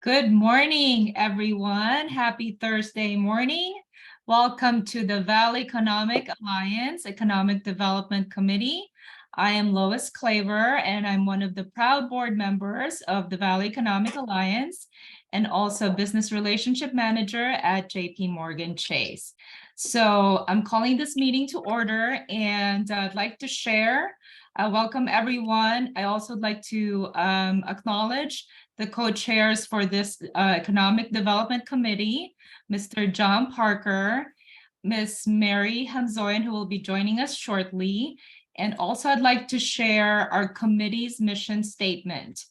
Good morning, everyone. Happy Thursday morning. Welcome to the Valley Economic Alliance Economic Development Committee. I am Lois Claver, and I'm one of the proud board members of the Valley Economic Alliance and also Business Relationship Manager at JP Morgan Chase. So I'm calling this meeting to order, and I'd like to share. Welcome, everyone. I also would like to acknowledge the co-chairs for this Economic Development Committee, Mr. John Parker, Ms. Mary Hamzoyan, who will be joining us shortly. And also I'd like to share our committee's mission statement.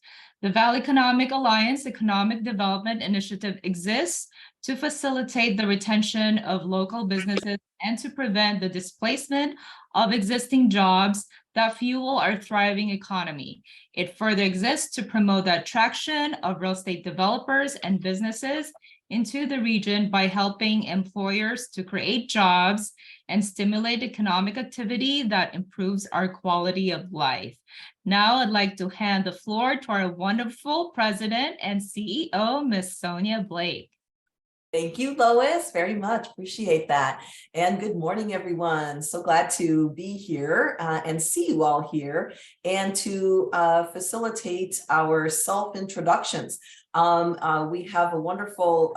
The Valley Economic Alliance Economic Development Initiative exists to facilitate the retention of local businesses and to prevent the displacement of existing jobs that fuel our thriving economy. It further exists to promote the attraction of real estate developers and businesses into the region by helping employers to create jobs and stimulate economic activity that improves our quality of life. Now I'd like to hand the floor to our wonderful president and CEO, Ms. Sonia Blake. Thank you, Lois, very much. Appreciate that. And good morning, everyone. So glad to be here and see you all here and to facilitate our self-introductions. We have a wonderful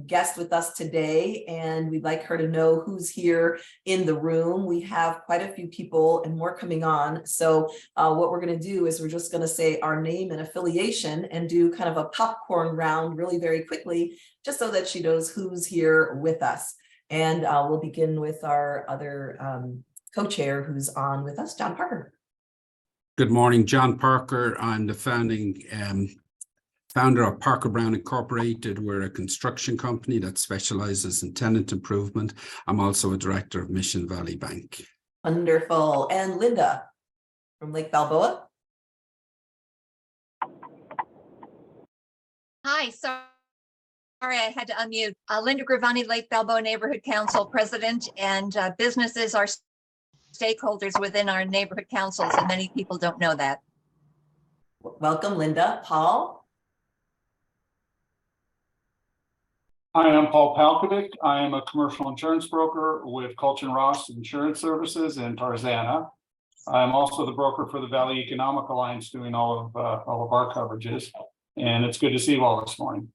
guest with us today, and we'd like her to know who's here in the room. We have quite a few people and more coming on. So what we're going to do is we're just going to say our name and affiliation and do kind of a popcorn round really very quickly, just so that she knows who's here with us. And we'll begin with our other co-chair who's on with us, John Parker. Good morning, John Parker. I'm the founding founder of Parker Brown Incorporated. We're a construction company that specializes in tenant improvement. I'm also a director of Mission Valley Bank. Wonderful. And Linda from Lake Balboa. Hi, sorry I had to unmute. Linda Gravani, Lake Balboa Neighborhood Council President, and businesses are stakeholders within our neighborhood councils, and many people don't know that. Welcome, Linda. Paul. Hi, I'm Paul Palkovic. I am a commercial insurance broker with Colchin Ross Insurance Services in Tarzana. I'm also the broker for the Valley Economic Alliance, doing all of our coverages. And it's good to see you all this morning.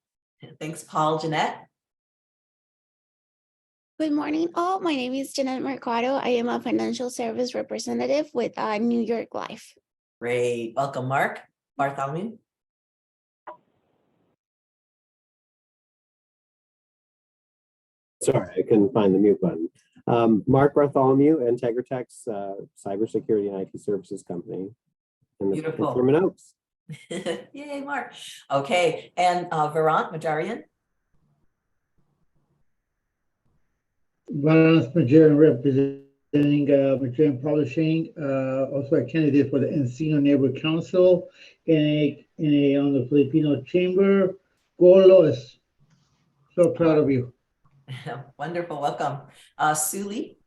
Thanks, Paul. Jeanette. Good morning, all. My name is Jeanette Mercado. I am a financial service representative with New York Life. Great. Welcome, Mark Bartholomew. Sorry, I couldn't find the mute button. Mark Bartholomew, Integratech's cybersecurity and IT services company in Freeman Oaks. Yay, Mark. Okay, and Varant Majarian. Varant Majarian representing Majarian Publishing, also a candidate for the Encino Neighborhood Council on the Filipino Chamber. Go Lois. So proud of you. Wonderful, welcome. Sue Lee.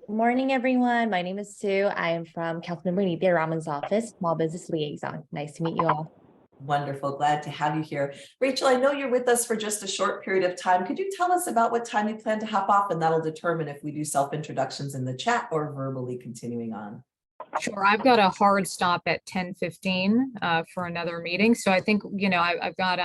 Good morning, everyone. My name is Sue. I am from Councilmember Nithya Raman's office, Small Business Liaison. Nice to meet you all. Wonderful, glad to have you here. Rachel, I know you're with us for just a short period of time. Could you tell us about what time you plan to hop off, and that'll determine if we do self-introductions in the chat or verbally continuing on. Sure, I've got a hard stop at 10:15 for another meeting. So I think, I've got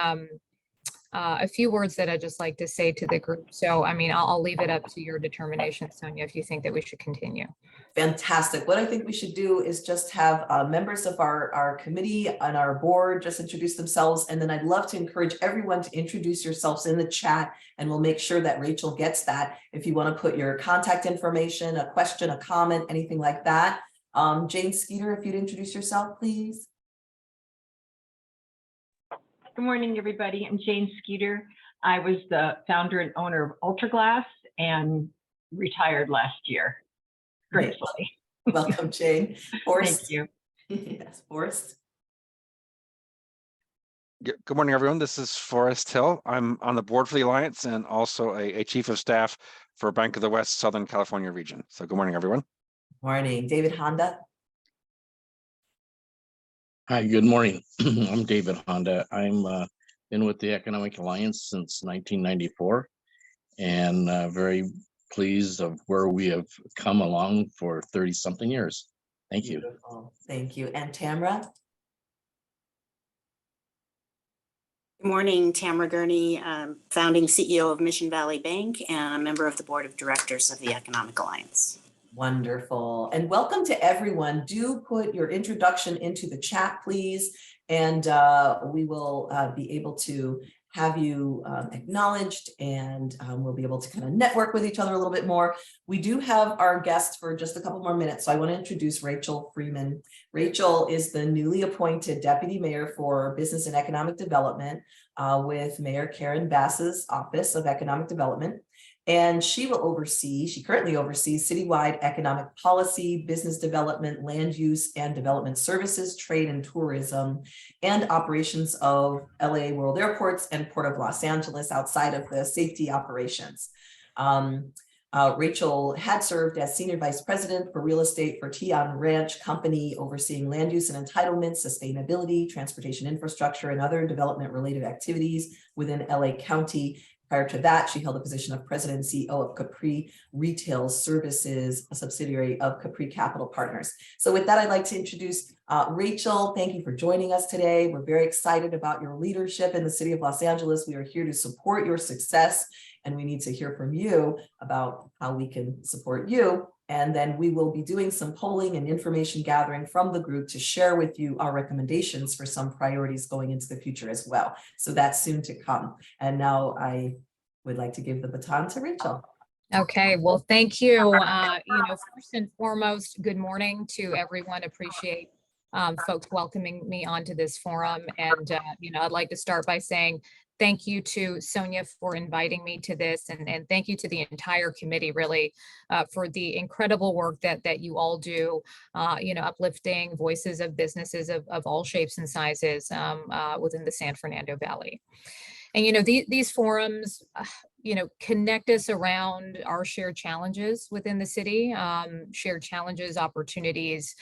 a few words that I'd just like to say to the group. So, I mean, I'll leave it up to your determination, Sonia, if you think that we should continue. Fantastic. What I think we should do is just have members of our committee and our board just introduce themselves. And then I'd love to encourage everyone to introduce yourselves in the chat, and we'll make sure that Rachel gets that. If you want to put your contact information, a question, a comment, anything like that. Jane Skeeter, if you'd introduce yourself, please. Good morning, everybody. I'm Jane Skeeter. I was the founder and owner of Ultraglass and retired last year. Gratefully. Welcome, Jane. Forrest. Thank you. Yes, Forrest. Good morning, everyone. This is Forrest Hill. I'm on the board for the Alliance and also a chief of staff for Bank of the West Southern California region. So good morning, everyone. Morning. David Honda. Hi, good morning. I'm David Honda. I'm been with the Economic Alliance since 1994 and very pleased of where we have come along for 30 something years. Thank you. Beautiful. Thank you. And Tamara? Good morning, Tamara Gurney, founding CEO of Mission Valley Bank and a member of the board of directors of the Economic Alliance. Wonderful. And welcome to everyone. Do put your introduction into the chat, please. And we will be able to have you acknowledged, and we'll be able to kind of network with each other a little bit more. We do have our guest for just a couple more minutes, so I want to introduce Rachel Freeman. Rachel is the newly appointed Deputy Mayor for Business and Economic Development with Mayor Karen Bass's Office of Economic Development. And she currently oversees citywide economic policy, business development, land use and development services, trade and tourism, and operations of LA World Airports and Port of Los Angeles outside of the safety operations. Rachel had served as Senior Vice President for Real Estate for Tian Ranch Company, overseeing land use and entitlements, sustainability, transportation infrastructure, and other development-related activities within LA County. Prior to that, she held the position of President and CEO of Capri Retail Services, a subsidiary of Capri Capital Partners. So with that, I'd like to introduce Rachel. Thank you for joining us today. We're very excited about your leadership in the city of Los Angeles. We are here to support your success, and we need to hear from you about how we can support you. And then we will be doing some polling and information gathering from the group to share with you our recommendations for some priorities going into the future as well. So that's soon to come. And now I would like to give the baton to Rachel. Okay, well, thank you. First and foremost, good morning to everyone. Appreciate folks welcoming me onto this forum. And, I'd like to start by saying thank you to Sonia for inviting me to this, and thank you to the entire committee, really, for the incredible work that you all do, uplifting voices of businesses of all shapes and sizes within the San Fernando Valley. And, these forums, connect us around our shared challenges within the city, shared challenges, opportunities,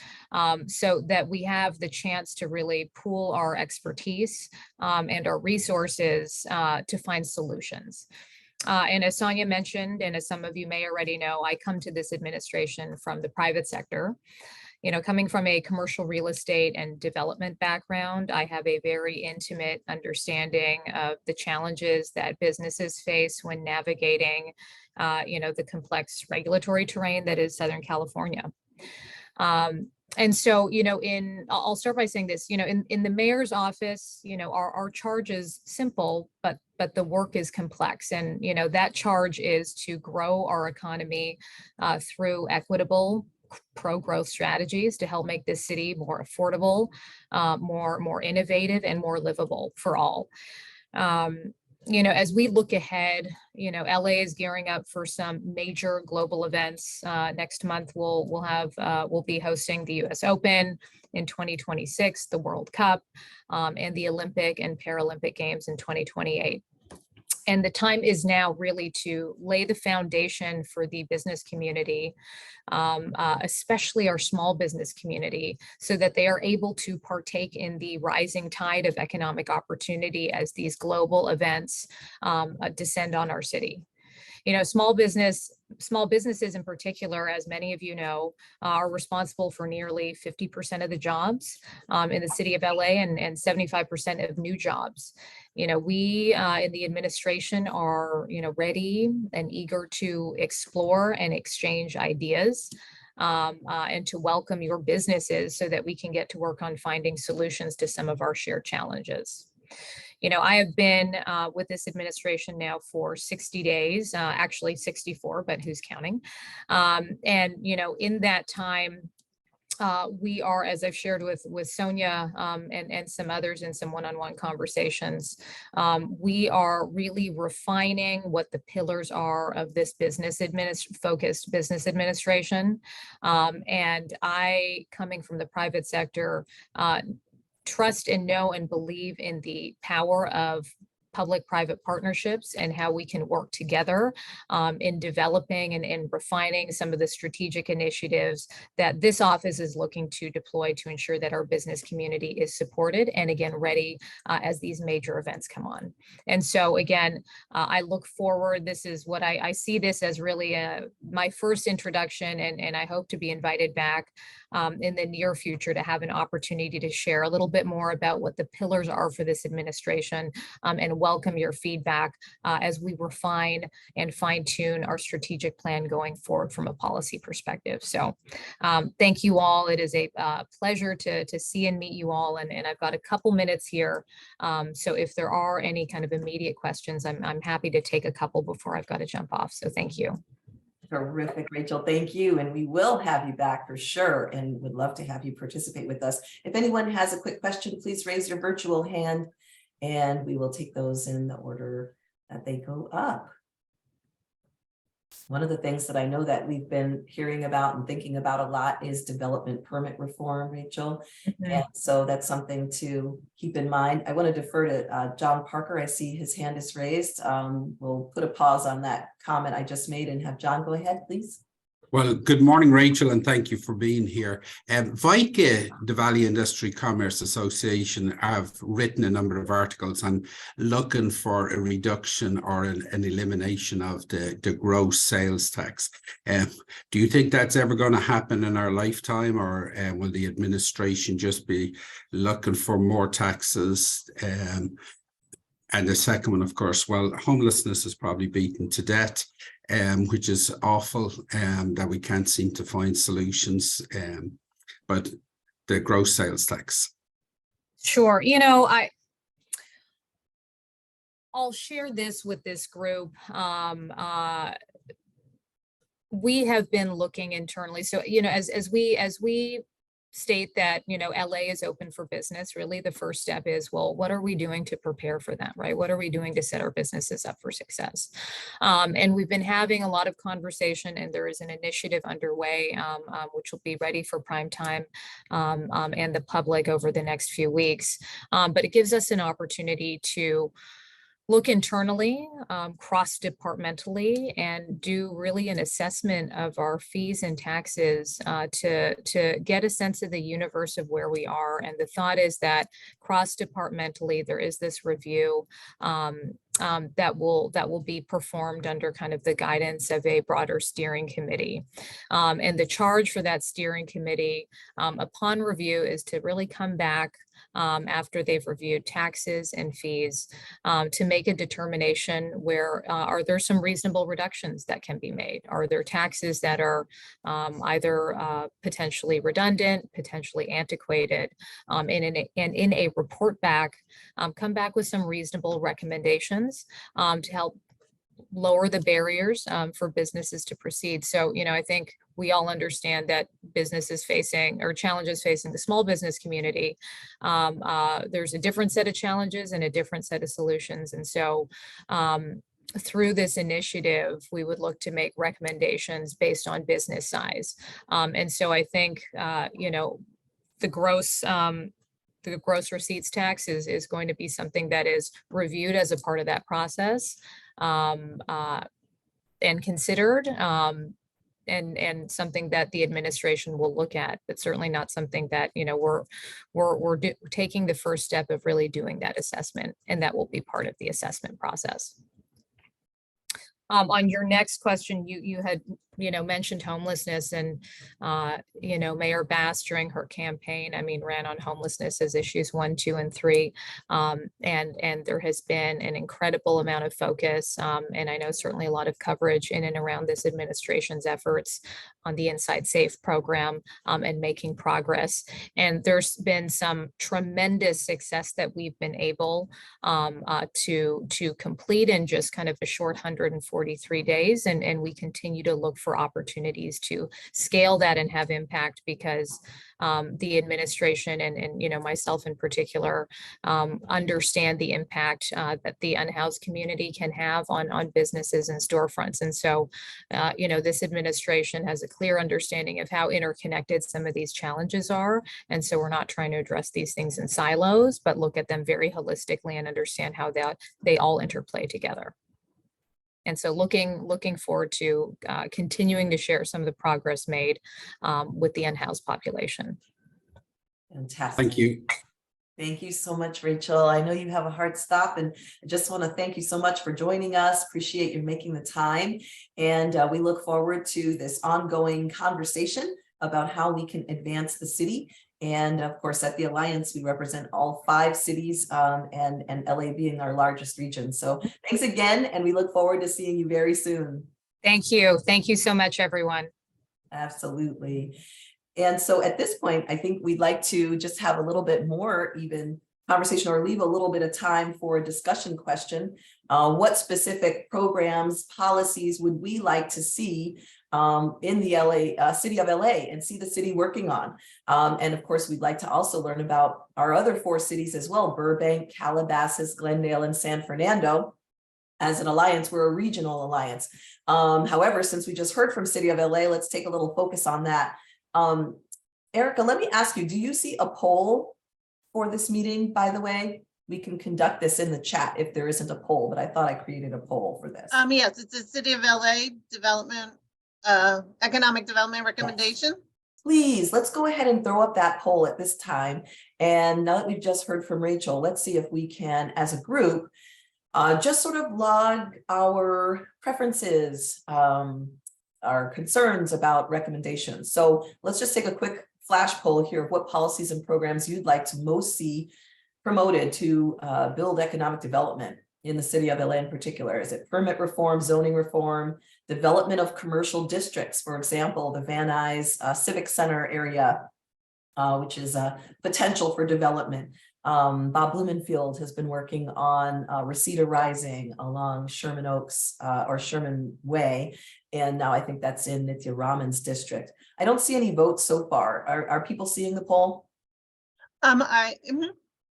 so that we have the chance to really pool our expertise and our resources to find solutions. And as Sonia mentioned, and as some of you may already know, I come to this administration from the private sector. Coming from a commercial real estate and development background, I have a very intimate understanding of the challenges that businesses face when navigating, the complex regulatory terrain that is Southern California. And so, I'll start by saying this, in the mayor's office, our charge is simple, but the work is complex. And, that charge is to grow our economy through equitable pro-growth strategies to help make this city more affordable, more innovative, and more livable for all. As we look ahead, LA is gearing up for some major global events. Next month, we'll be hosting the US Open, in 2026, the World Cup, and the Olympic and Paralympic Games in 2028. And the time is now really to lay the foundation for the business community, especially our small business community, so that they are able to partake in the rising tide of economic opportunity as these global events descend on our city. Small businesses in particular, as many of you know, are responsible for nearly 50% of the jobs in the city of LA and 75% of new jobs. We in the administration are, ready and eager to explore and exchange ideas and to welcome your businesses so that we can get to work on finding solutions to some of our shared challenges. I have been with this administration now for 60 days, actually 64, but who's counting? And, in that time, we are, as I've shared with Sonia and some others in some one-on-one conversations, we are really refining what the pillars are of this focused business administration. And I, coming from the private sector, trust and know and believe in the power of public-private partnerships and how we can work together in developing and refining some of the strategic initiatives that this office is looking to deploy to ensure that our business community is supported and again, ready as these major events come on. And so again, I look forward, this is what I see this as really my first introduction, and I hope to be invited back in the near future to have an opportunity to share a little bit more about what the pillars are for this administration and welcome your feedback as we refine and fine tune our strategic plan going forward from a policy perspective. So thank you all. It is a pleasure to see and meet you all. And I've got a couple minutes here. So if there are any kind of immediate questions, I'm happy to take a couple before I've got to jump off. So thank you. Terrific, Rachel. Thank you. And we will have you back for sure and would love to have you participate with us. If anyone has a quick question, please raise your virtual hand and we will take those in the order that they go up. One of the things that I know that we've been hearing about and thinking about a lot is development permit reform, Rachel. And so that's something to keep in mind. I want to defer to John Parker. I see his hand is raised. We'll put a pause on that comment I just made and have John go ahead, please. Well, good morning, Rachel, and thank you for being here. VICA, the Valley Industry Commerce Association, have written a number of articles on looking for a reduction or an elimination of the gross sales tax. Do you think that's ever going to happen in our lifetime, or will the administration just be looking for more taxes? And the second one, of course, well, homelessness is probably beaten to death. Which is awful, that we can't seem to find solutions, but the gross sales tax. Sure. I'll share this with this group. We have been looking internally. So, as we state that, LA is open for business, really the first step is, well, what are we doing to prepare for that, right? What are we doing to set our businesses up for success? And we've been having a lot of conversation, and there is an initiative underway, which will be ready for prime time and the public over the next few weeks. But it gives us an opportunity to look internally, cross-departmentally, and do really an assessment of our fees and taxes to get a sense of the universe of where we are. And the thought is that cross-departmentally, there is this review that will be performed under kind of the guidance of a broader steering committee. And the charge for that steering committee upon review is to really come back after they've reviewed taxes and fees to make a determination where are there some reasonable reductions that can be made? Are there taxes that are either potentially redundant, potentially antiquated, and in a report back, come back with some reasonable recommendations to help lower the barriers for businesses to proceed. So, I think we all understand that businesses facing or challenges facing the small business community, there's a different set of challenges and a different set of solutions. And so through this initiative, we would look to make recommendations based on business size. And so I think, the gross receipts tax is going to be something that is reviewed as a part of that process and considered and something that the administration will look at, but certainly not something that, we're taking the first step of really doing that assessment, and that will be part of the assessment process. On your next question, you had, mentioned homelessness, and, Mayor Bass during her campaign, ran on homelessness as issues 1, 2, and 3. And there has been an incredible amount of focus. And I know certainly a lot of coverage in and around this administration's efforts on the Inside Safe program and making progress. And there's been some tremendous success that we've been able to complete in just kind of a short 143 days. And we continue to look for for opportunities to scale that and have impact, because the administration and you know, myself in particular, understand the impact that the unhoused community can have on businesses and storefronts. And so, you know, this administration has a clear understanding of how interconnected some of these challenges are. And so we're not trying to address these things in silos, but look at them very holistically and understand how they all interplay together. And so looking forward to continuing to share some of the progress made with the unhoused population. Fantastic. Thank you. Thank you so much, Rachel. I know you have a hard stop, and I just want to thank you so much for joining us. Appreciate you making the time. And we look forward to this ongoing conversation about how we can advance the city. And of course, at the Alliance, we represent all 5 cities and LA being our largest region. So thanks again, and we look forward to seeing you very soon. Thank you. Thank you so much, everyone. Absolutely. And so at this point, I think we'd like to just have a little bit more even conversation, or leave a little bit of time for a discussion question. What specific programs, policies would we like to see in the city of LA and see the city working on? And of course, we'd like to also learn about our other 4 cities as well: Burbank, Calabasas, Glendale, and San Fernando. As an alliance, we're a regional alliance. However, since we just heard from City of LA, let's take a little focus on that. Erica, let me ask you, do you see a poll for this meeting, by the way? We can conduct this in the chat if there isn't a poll, but I thought I created a poll for this. Yes, it's a City of LA development, economic development recommendation. Yes. Please, let's go ahead and throw up that poll at this time. And now that we've just heard from Rachel, let's see if we can, as a group, just sort of log our preferences, our concerns about recommendations. So let's just take a quick flash poll here of what policies and programs you'd like to most see promoted to build economic development in the city of LA in particular. Is it permit reform, zoning reform, development of commercial districts? For example, the Van Nuys Civic Center area, which is a potential for development. Bob Blumenfield has been working on Reseda Rising along Sherman Oaks or Sherman Way. And now I think that's in Nitya Raman's district. I don't see any votes so far. Are people seeing the poll? I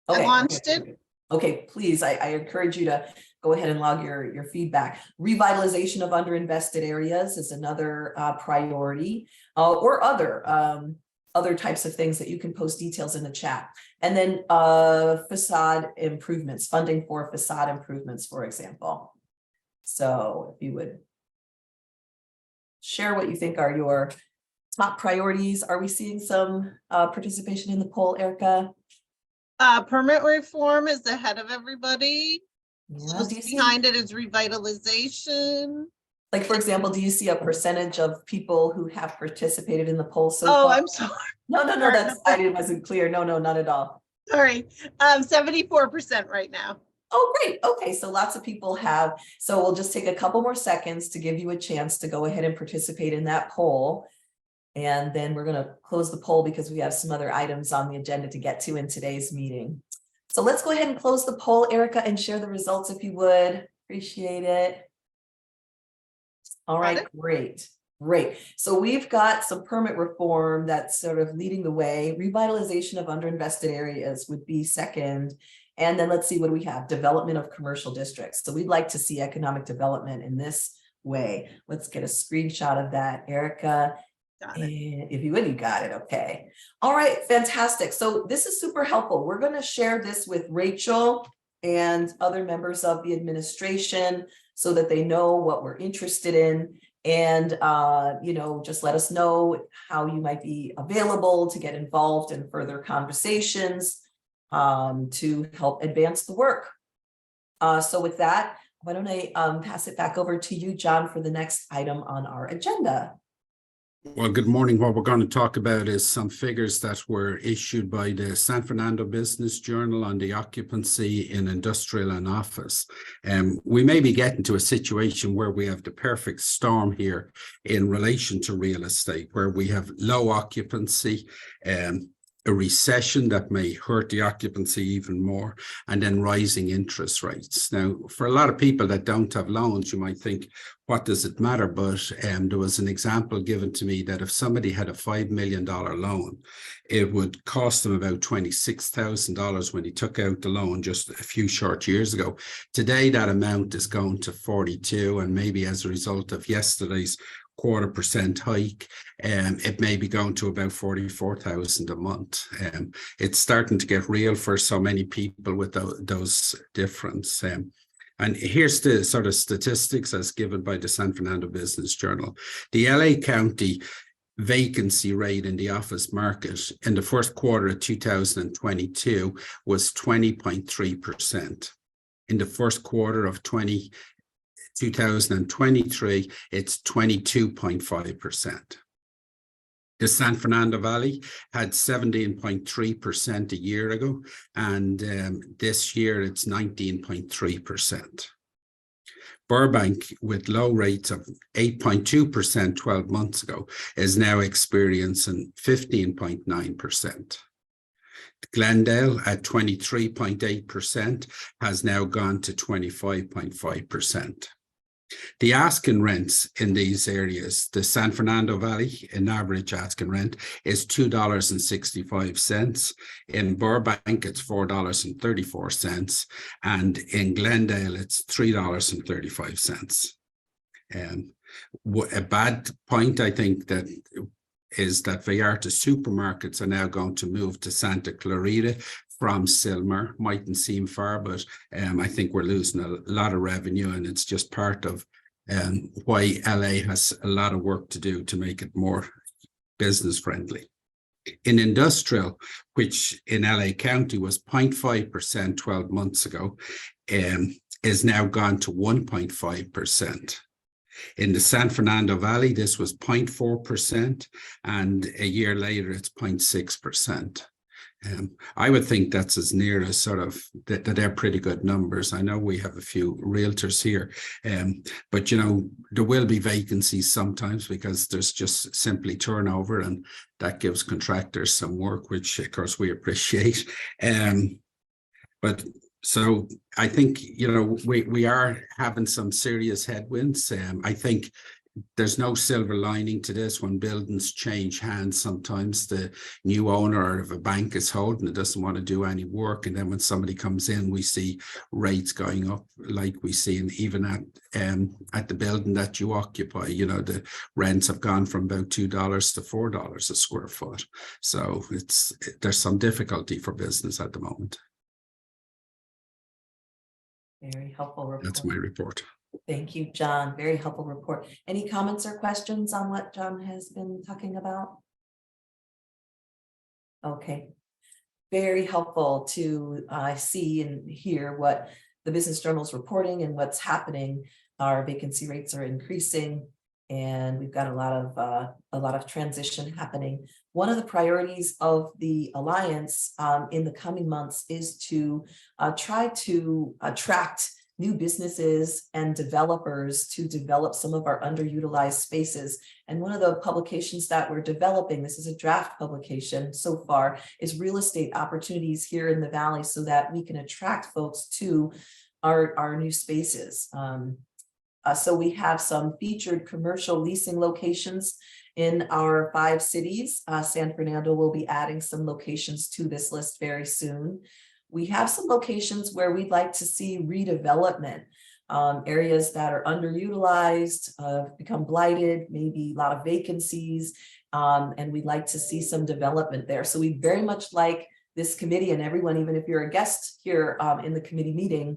launched it. Okay, please, I encourage you to go ahead and log your feedback. Revitalization of underinvested areas is another priority, or other types of things that you can post details in the chat. And then facade improvements, funding for facade improvements, for example. So if you would share what you think are your top priorities. Are we seeing some participation in the poll, Erica? Permit reform is ahead of everybody. Yeah, Behind it is revitalization. Like, for example, do you see a percentage of people who have participated in the poll so far? I'm sorry. No, that's, I wasn't clear. No, not at all. Sorry, 74% right now. Oh, great. Okay, so lots of people have. So we'll just take a couple more seconds to give you a chance to go ahead and participate in that poll. And then we're going to close the poll because we have some other items on the agenda to get to in today's meeting. So let's go ahead and close the poll, Erica, and share the results if you would. Appreciate it. All right, great. So we've got some permit reform that's sort of leading the way. Revitalization of underinvested areas would be second. And then let's see, what do we have? Development of commercial districts. So we'd like to see economic development in this way. Let's get a screenshot of that, Erica. If you would, you got it. Okay. All right. Fantastic. So this is super helpful. We're going to share this with Rachel and other members of the administration so that they know what we're interested in. And, just let us know how you might be available to get involved in further conversations to help advance the work. So with that, why don't I pass it back over to you, John, for the next item on our agenda. Well, good morning. What we're going to talk about is some figures that were issued by the San Fernando Business Journal on the occupancy in industrial and office. We may be getting to a situation where we have the perfect storm here in relation to real estate, where we have low occupancy, a recession that may hurt the occupancy even more, and then rising interest rates. Now, for a lot of people that don't have loans, you might think, what does it matter? But there was an example given to me that if somebody had a $5 million loan, it would cost them about $26,000 when he took out the loan just a few short years ago. Today, that amount is going to 42, and maybe as a result of yesterday's 0.25% hike, it may be going to about 44,000 a month. It's starting to get real for so many people with those difference. And here's the sort of statistics as given by the San Fernando Business Journal. The LA County vacancy rate in the office market in the first quarter of 2022 was 20.3%. In the first quarter of 2023, it's 22.5%. The San Fernando Valley had 17.3% a year ago, and this year it's 19.3%. Burbank, with low rates of 8.2% 12 months ago, is now experiencing 15.9%. Glendale at 23.8% has now gone to 25.5%. The asking rents in these areas, the San Fernando Valley, an average asking rent is $2.65. In Burbank, it's $4.34. And in Glendale, it's $3.35. A bad point, I think, that is that Vallarta supermarkets are now going to move to Santa Clarita from Silmar. Mightn't seem far, but I think we're losing a lot of revenue, and it's just part of why LA has a lot of work to do to make it more business friendly. In industrial, which in LA County was 0.5% 12 months ago, is now gone to 1.5%. In the San Fernando Valley, this was 0.4%, and a year later, it's 0.6%. I would think that's as near as sort of that they're pretty good numbers. I know we have a few realtors here, but you know, there will be vacancies sometimes because there's just simply turnover, and that gives contractors some work, which of course we appreciate. But so I think, you know, we are having some serious headwinds. I think there's no silver lining to this. When buildings change hands, sometimes the new owner of a bank is holding it, doesn't want to do any work, and then when somebody comes in, we see rates going up, like we see even at the building that you occupy. You know, the rents have gone from about $2 to $4 a square foot. So there's some difficulty for business at the moment. Very helpful report. That's my report. Thank you, John. Very helpful report. Any comments or questions on what John has been talking about? Okay. Very helpful to see and hear what the Business Journal is reporting and what's happening. Our vacancy rates are increasing, and we've got a lot of transition happening. One of the priorities of the Alliance in the coming months is to try to attract new businesses and developers to develop some of our underutilized spaces. And one of the publications that we're developing, this is a draft publication so far, is real estate opportunities here in the Valley, so that we can attract folks to our new spaces. So we have some featured commercial leasing locations in our 5 cities. San Fernando will be adding some locations to this list very soon. We have some locations where we'd like to see redevelopment, areas that are underutilized, become blighted, maybe a lot of vacancies, and we'd like to see some development there. So we very much like this committee, and everyone, even if you're a guest here in the committee meeting,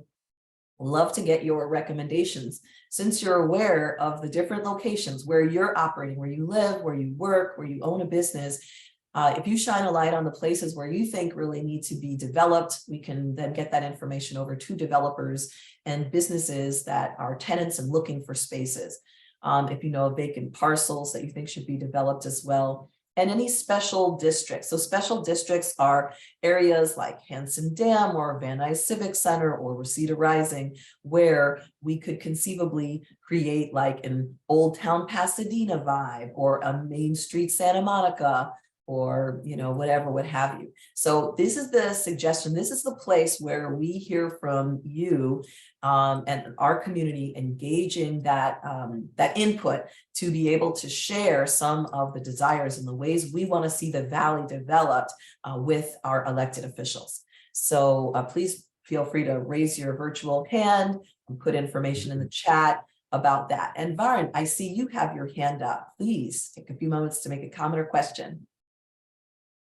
love to get your recommendations. Since you're aware of the different locations where you're operating, where you live, where you work, where you own a business, if you shine a light on the places where you think really need to be developed, we can then get that information over to developers and businesses that are tenants and looking for spaces. If you know of vacant parcels that you think should be developed as well, and any special districts. So special districts are areas like Hanson Dam or Van Nuys Civic Center or Reseda Rising, where we could conceivably create like an Old Town Pasadena vibe or a Main Street Santa Monica or, whatever, what have you. So this is the suggestion. This is the place where we hear from you and our community, engaging that input to be able to share some of the desires and the ways we want to see the Valley developed with our elected officials. So please feel free to raise your virtual hand and put information in the chat about that. And Varun, I see you have your hand up. Please take a few moments to make a comment or question.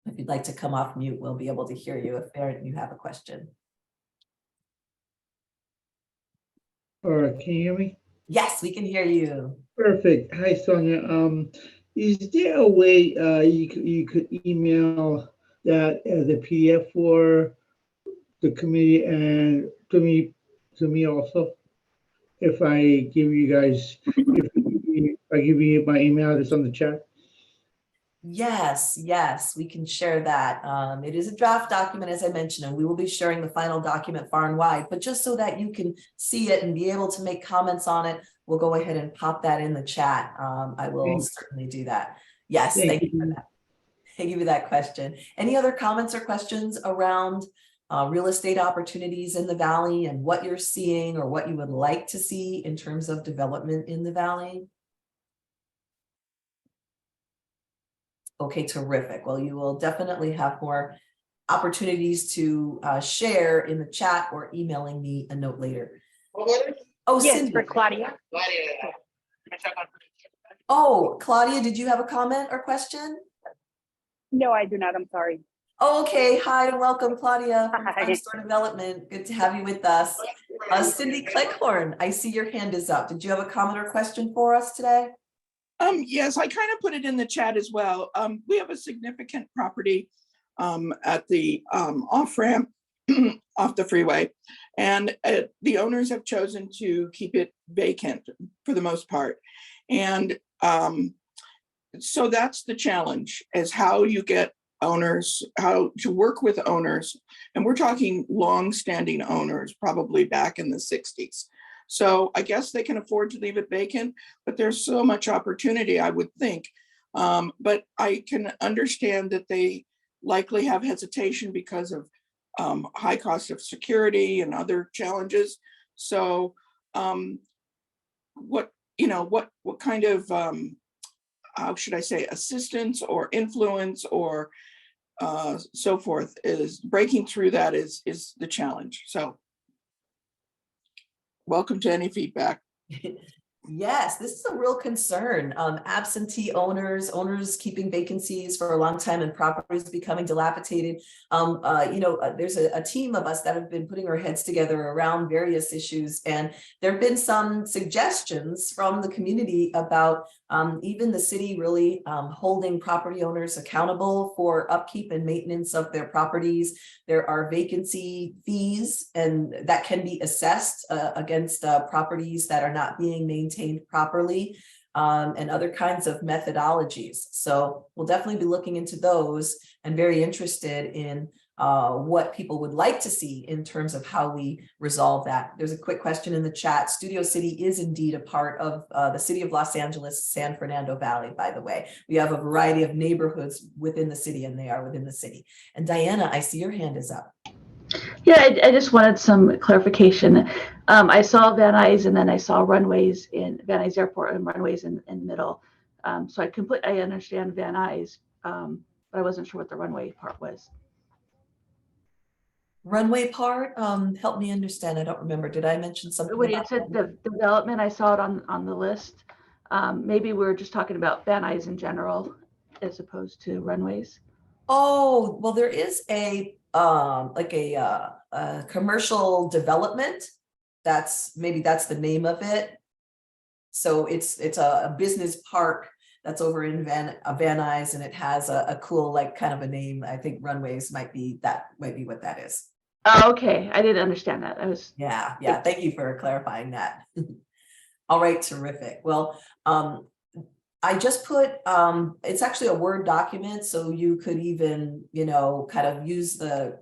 If you'd like to come off mute, we'll be able to hear you if you have a question. All right, can you hear me? Yes, we can hear you. Perfect. Hi, Sonia. Is there a way you could email that as a PDF for the committee and to me also? If I give you guys, if I give you my email address on the chat? Yes, we can share that. It is a draft document, as I mentioned, and we will be sharing the final document far and wide, but just so that you can see it and be able to make comments on it, we'll go ahead and pop that in the chat. I will certainly do that. Yes, thank you for that. Thank you for that question. Any other comments or questions around real estate opportunities in the Valley and what you're seeing or what you would like to see in terms of development in the Valley? Okay, terrific. Well, you will definitely have more opportunities to share in the chat or emailing me a note later. Oh, yes, Cindy. for Claudia. Oh, Claudia, did you have a comment or question? No, I do not. I'm sorry. Oh, okay. Hi and welcome, Claudia from Farm Store Development. Good to have you with us. Cindy Clickhorn, I see your hand is up. Did you have a comment or question for us today? Yes, I kind of put it in the chat as well. We have a significant property at the off-ramp off the freeway, and the owners have chosen to keep it vacant for the most part. And so that's the challenge, is how you get owners, how to work with owners. And we're talking long-standing owners, probably back in the 60s. So I guess they can afford to leave it vacant, but there's so much opportunity, I would think. But I can understand that they likely have hesitation because of high cost of security and other challenges. So what kind of, how should I say, assistance or influence or so forth is breaking through that is the challenge. So welcome to any feedback. Yes, this is a real concern. Absentee owners keeping vacancies for a long time and properties becoming dilapidated. There's a team of us that have been putting our heads together around various issues, and there have been some suggestions from the community about even the city really holding property owners accountable for upkeep and maintenance of their properties. There are vacancy fees, and that can be assessed against properties that are not being maintained properly, and other kinds of methodologies. So we'll definitely be looking into those and very interested in what people would like to see in terms of how we resolve that. There's a quick question in the chat. Studio City is indeed a part of the city of Los Angeles, San Fernando Valley, by the way. We have a variety of neighborhoods within the city, and they are within the city. And Diana, I see your hand is up. Yeah, I just wanted some clarification. I saw Van Nuys, and then I saw runways in Van Nuys Airport and runways in the middle. So I understand Van Nuys, but I wasn't sure what the runway part was. Runway part, help me understand. I don't remember. Did I mention something? When it said the development, I saw it on the list. Maybe we were just talking about Van Nuys in general as opposed to runways. Oh, well, there is a commercial development. That's the name of it. So it's a business park that's over in Van Nuys, and it has a cool kind of a name. I think runways might be what that is. Oh, okay. I didn't understand that. Yeah. Thank you for clarifying that. All right, terrific. Well, I just put, it's actually a Word document, so you could even, kind of use the,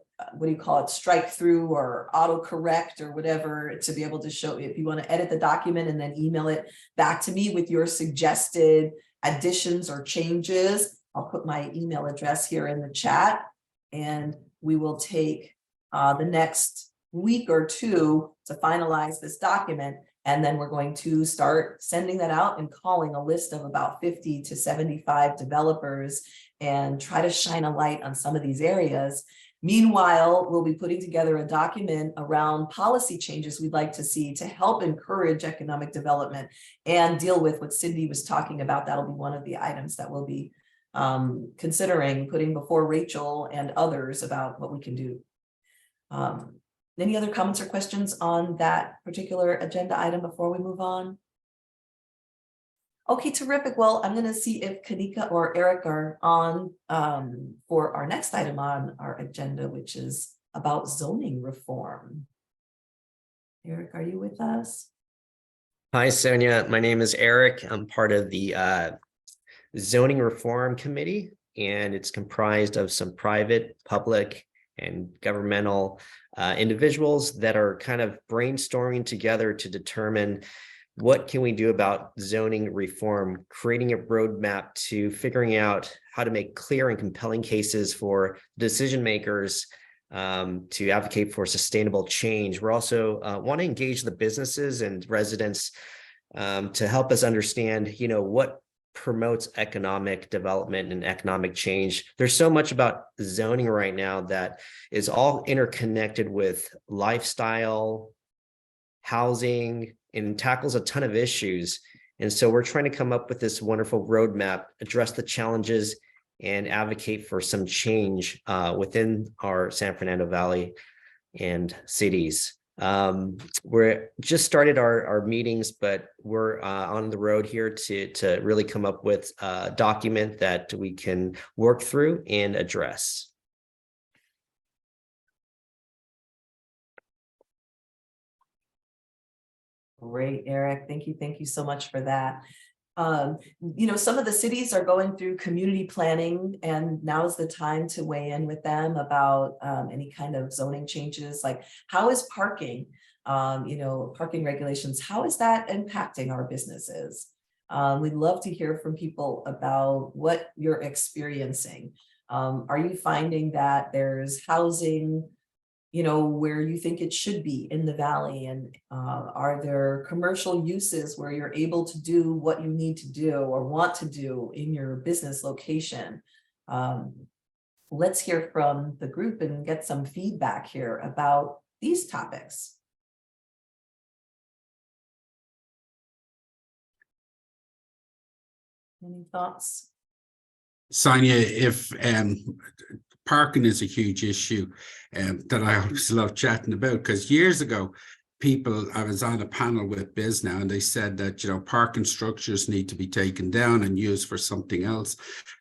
strike through or autocorrect or whatever to be able to show, if you want to edit the document and then email it back to me with your suggested additions or changes, I'll put my email address here in the chat, and we will take the next week or two to finalize this document. And then we're going to start sending that out and calling a list of about 50 to 75 developers and try to shine a light on some of these areas. Meanwhile, we'll be putting together a document around policy changes we'd like to see to help encourage economic development and deal with what Cindy was talking about. That'll be one of the items that we'll be considering putting before Rachel and others about what we can do. Any other comments or questions on that particular agenda item before we move on? Okay, terrific. Well, I'm going to see if Kanika or Eric are on for our next item on our agenda, which is about zoning reform. Eric, are you with us? Hi, Sonia. My name is Eric. I'm part of the Zoning Reform Committee, and it's comprised of some private, public, and governmental individuals that are kind of brainstorming together to determine what can we do about zoning reform, creating a roadmap to figuring out how to make clear and compelling cases for decision makers to advocate for sustainable change. We're also want to engage the businesses and residents to help us understand, what promotes economic development and economic change. There's so much about zoning right now that is all interconnected with lifestyle, housing, and tackles a ton of issues. And so we're trying to come up with this wonderful roadmap, address the challenges, and advocate for some change within our San Fernando Valley and cities. We're just started our meetings, but we're on the road here to really come up with a document that we can work through and address. Great, Eric. Thank you. Thank you so much for that. Some of the cities are going through community planning, and now's the time to weigh in with them about any kind of zoning changes, like how is parking, parking regulations, how is that impacting our businesses? We'd love to hear from people about what you're experiencing. Are you finding that there's housing where you think it should be in the valley? And are there commercial uses where you're able to do what you need to do or want to do in your business location? Let's hear from the group and get some feedback here about these topics. Any thoughts? Sonia, if parking is a huge issue that I always love chatting about, because years ago, I was on a panel with Biz now, and they said that, parking structures need to be taken down and used for something else.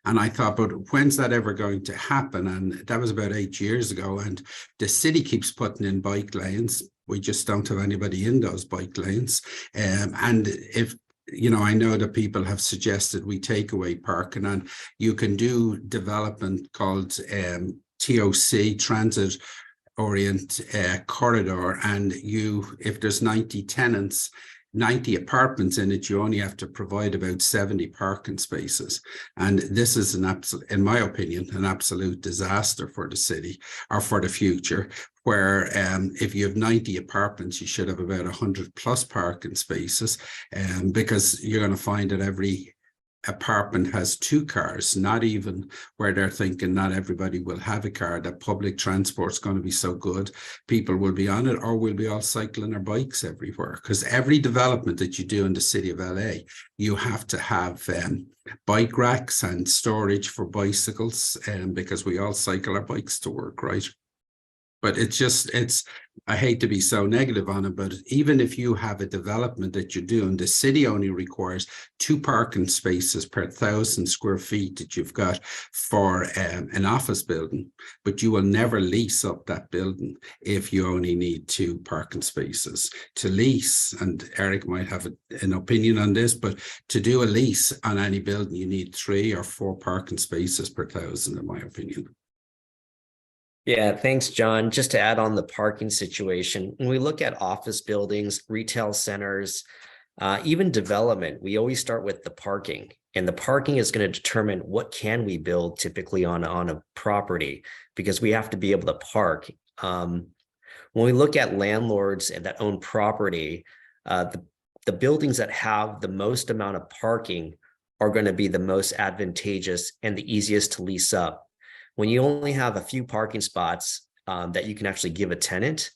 And I thought, but when's that ever going to happen? And that was about 8 years ago. And the city keeps putting in bike lanes. We just don't have anybody in those bike lanes. And if I know that people have suggested we take away parking, and you can do development called TOC, Transit Orient Corridor, and if there's 90 tenants, 90 apartments in it, you only have to provide about 70 parking spaces. And this is in my opinion, an absolute disaster for the city or for the future, where if you have 90 apartments, you should have about 100 plus parking spaces, because you're going to find that every apartment has 2 cars, not even where they're thinking not everybody will have a car, that public transport's going to be so good, people will be on it, or we'll be all cycling their bikes everywhere. Because every development that you do in the city of LA, you have to have bike racks and storage for bicycles, because we all cycle our bikes to work, right? But I hate to be so negative on it, but even if you have a development that you're doing, the city only requires 2 parking spaces per 1,000 square feet that you've got for an office building, but you will never lease up that building if you only need 2 parking spaces. To lease, and Eric might have an opinion on this, but to do a lease on any building, you need 3 or 4 parking spaces per 1,000, in my opinion. Yeah, thanks, John. Just to add on the parking situation, when we look at office buildings, retail centers, even development, we always start with the parking. And the parking is going to determine what can we build typically on a property, because we have to be able to park. When we look at landlords and that own property, the buildings that have the most amount of parking are going to be the most advantageous and the easiest to lease up. When you only have a few parking spots that you can actually give a tenant,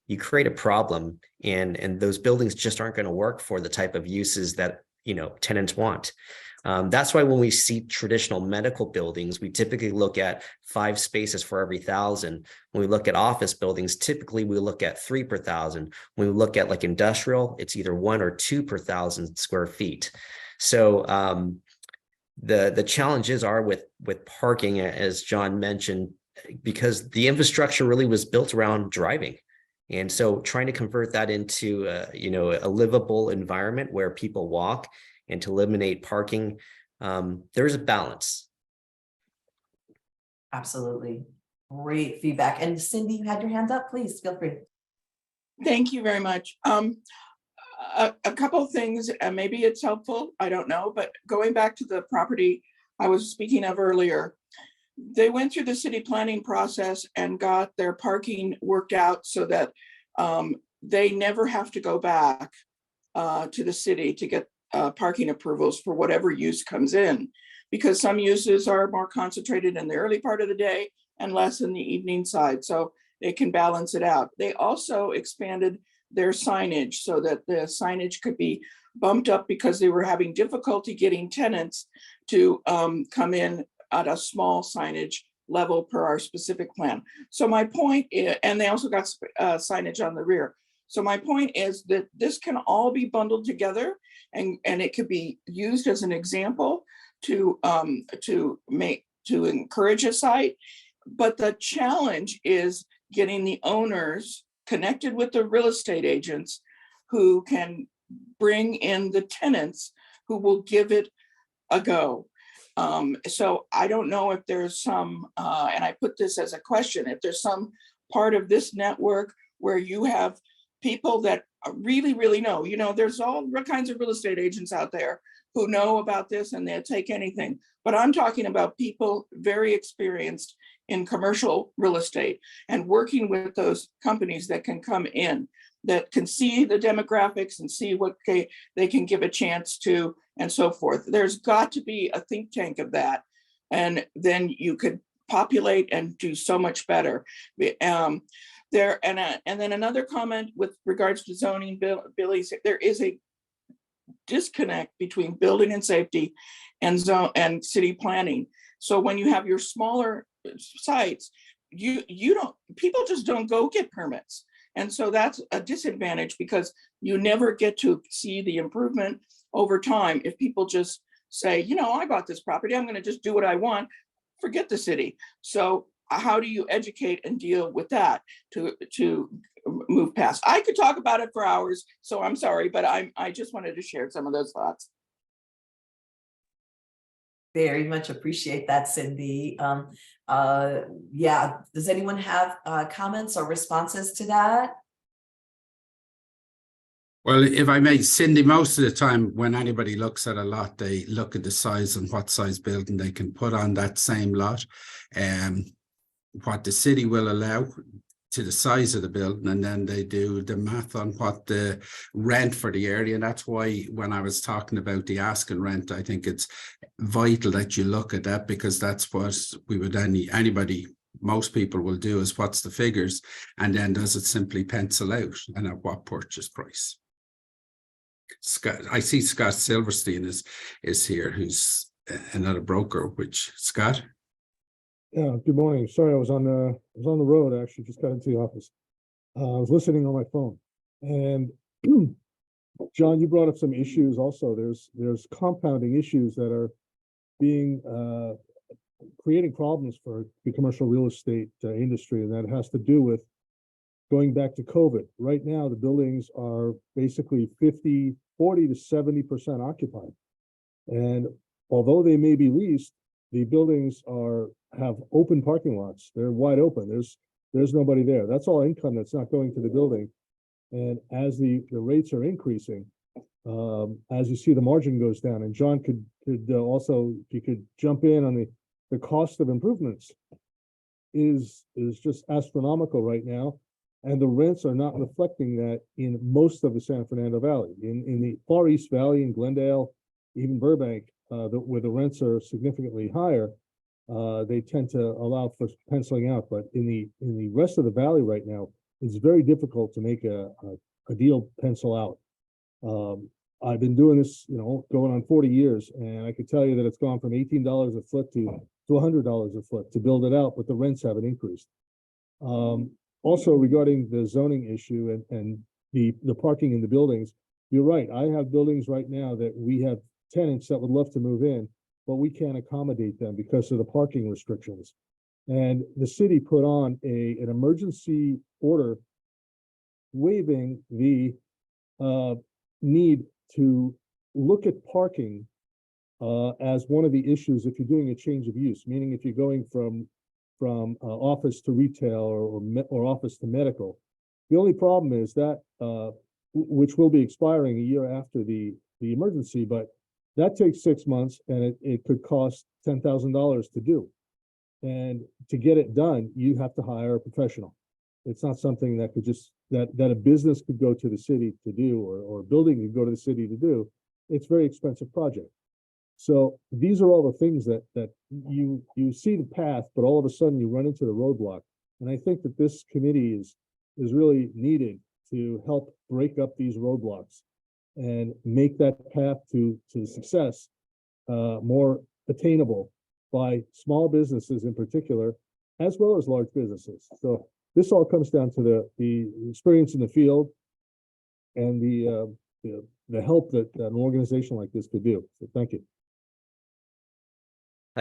you create a problem, and those buildings just aren't going to work for the type of uses that tenants want. That's why when we see traditional medical buildings, we typically look at 5 spaces for every 1,000. When we look at office buildings, typically we look at 3 per 1,000. When we look at like industrial, it's either 1 or 2 per 1,000 square feet. So the challenges are with parking, as John mentioned, because the infrastructure really was built around driving. And so trying to convert that into a livable environment where people walk and to eliminate parking, there's a balance. Absolutely. Great feedback. And Cindy, you had your hand up, please feel free. Thank you very much. A couple of things, and maybe it's helpful, I don't know, but going back to the property I was speaking of earlier, they went through the city planning process and got their parking worked out so that they never have to go back to the city to get parking approvals for whatever use comes in, because some uses are more concentrated in the early part of the day and less in the evening side, so they can balance it out. They also expanded their signage so that the signage could be bumped up because they were having difficulty getting tenants to come in at a small signage level per our specific plan. So my point is, and they also got signage on the rear. So my point is that this can all be bundled together, and it could be used as an example to encourage a site. But the challenge is getting the owners connected with the real estate agents who can bring in the tenants who will give it a go. So I don't know if there's some, and I put this as a question, if there's some part of this network where you have people that really know, there's all kinds of real estate agents out there who know about this and they'll take anything. But I'm talking about people very experienced in commercial real estate and working with those companies that can come in, that can see the demographics and see what they can give a chance to and so forth. There's got to be a think tank of that. And then you could populate and do so much better. And then another comment with regards to zoning, Billy, there is a disconnect between building and safety and zone and city planning. So when you have your smaller sites, people just don't go get permits. And so that's a disadvantage because you never get to see the improvement over time if people just say, I bought this property, I'm going to just do what I want, forget the city. So how do you educate and deal with that to move past? I could talk about it for hours, so I'm sorry, but I just wanted to share some of those thoughts. Very much appreciate that, Cindy. Yeah, does anyone have comments or responses to that? Well, if I may, Cindy, most of the time when anybody looks at a lot, they look at the size and what size building they can put on that same lot, and what the city will allow to the size of the building, and then they do the math on what the rent for the area. And that's why when I was talking about the asking rent, I think it's vital that you look at that, because that's what we would most people will do, is what's the figures, and then does it simply pencil out, and at what purchase price. Scott, I see Scott Silverstein is here, who's another broker. Which Scott? Yeah, good morning. Sorry, I was on the road. I actually just got into the office. I was listening on my phone. And John, you brought up some issues also. There's compounding issues that are being creating problems for the commercial real estate industry, and that has to do with going back to COVID. Right now, the buildings are basically 40 to 70% occupied. And although they may be leased, the buildings have open parking lots. They're wide open. There's nobody there. That's all income that's not going to the building. And as the rates are increasing, as you see, the margin goes down. And John could also, if you could jump in on the cost of improvements is just astronomical right now. And the rents are not reflecting that in most of the San Fernando Valley. In the Far East Valley, in Glendale, even Burbank, where the rents are significantly higher, they tend to allow for penciling out. But in the rest of the valley right now, it's very difficult to make a deal pencil out. I've been doing this, going on 40 years, and I could tell you that it's gone from $18 a foot to $100 a foot to build it out, but the rents haven't increased. Also, regarding the zoning issue and the parking in the buildings, you're right. I have buildings right now that we have tenants that would love to move in, but we can't accommodate them because of the parking restrictions. And the city put on an emergency order waiving the need to look at parking as one of the issues if you're doing a change of use, meaning if you're going from office to retail or office to medical. The only problem is that, which will be expiring a year after the emergency, but that takes 6 months and it could cost $10,000 to do. And to get it done, you have to hire a professional. It's not something that could just, that a business could go to the city to do, or a building could go to the city to do. It's a very expensive project. So these are all the things that you see the path, but all of a sudden you run into the roadblock. And I think that this committee is really needed to help break up these roadblocks and make that path to success more attainable by small businesses in particular, as well as large businesses. So this all comes down to the experience in the field and the help that an organization like this could do. So thank you.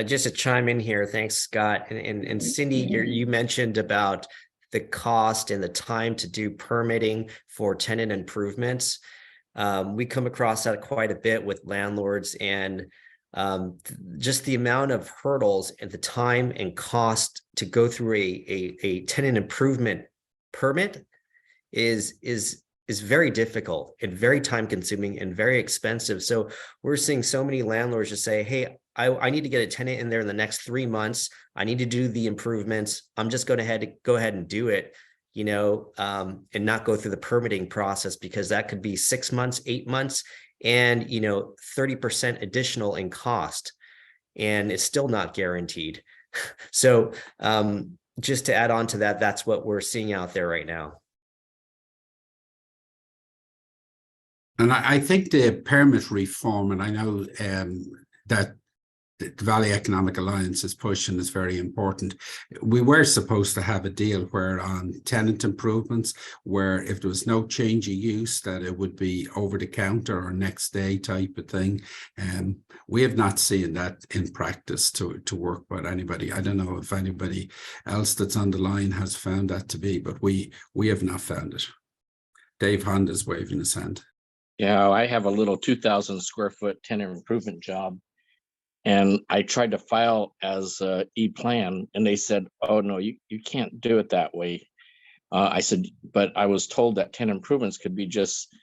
Just to chime in here, thanks, Scott. And Cindy, you mentioned about the cost and the time to do permitting for tenant improvements. We come across that quite a bit with landlords, and just the amount of hurdles and the time and cost to go through a tenant improvement permit is very difficult and very time consuming and very expensive. So we're seeing so many landlords just say, hey, I need to get a tenant in there in the next 3 months. I need to do the improvements. I'm just going to go ahead and do it, and not go through the permitting process, because that could be 6 months, 8 months, and 30% additional in cost, and it's still not guaranteed. So just to add on to that, that's what we're seeing out there right now. And I think the permit reform, and I know that the Valley Economic Alliance is pushing, is very important. We were supposed to have a deal where on tenant improvements, where if there was no change of use, that it would be over the counter or next day type of thing. And we have not seen that in practice to work with anybody. I don't know if anybody else that's on the line has found that to be, but we have not found it. Dave Honda's waving his hand. Yeah, I have a little 2,000 square foot tenant improvement job. And I tried to file as e-plan, and they said, oh, no, you can't do it that way. I said, but I was told that tenant improvements could be just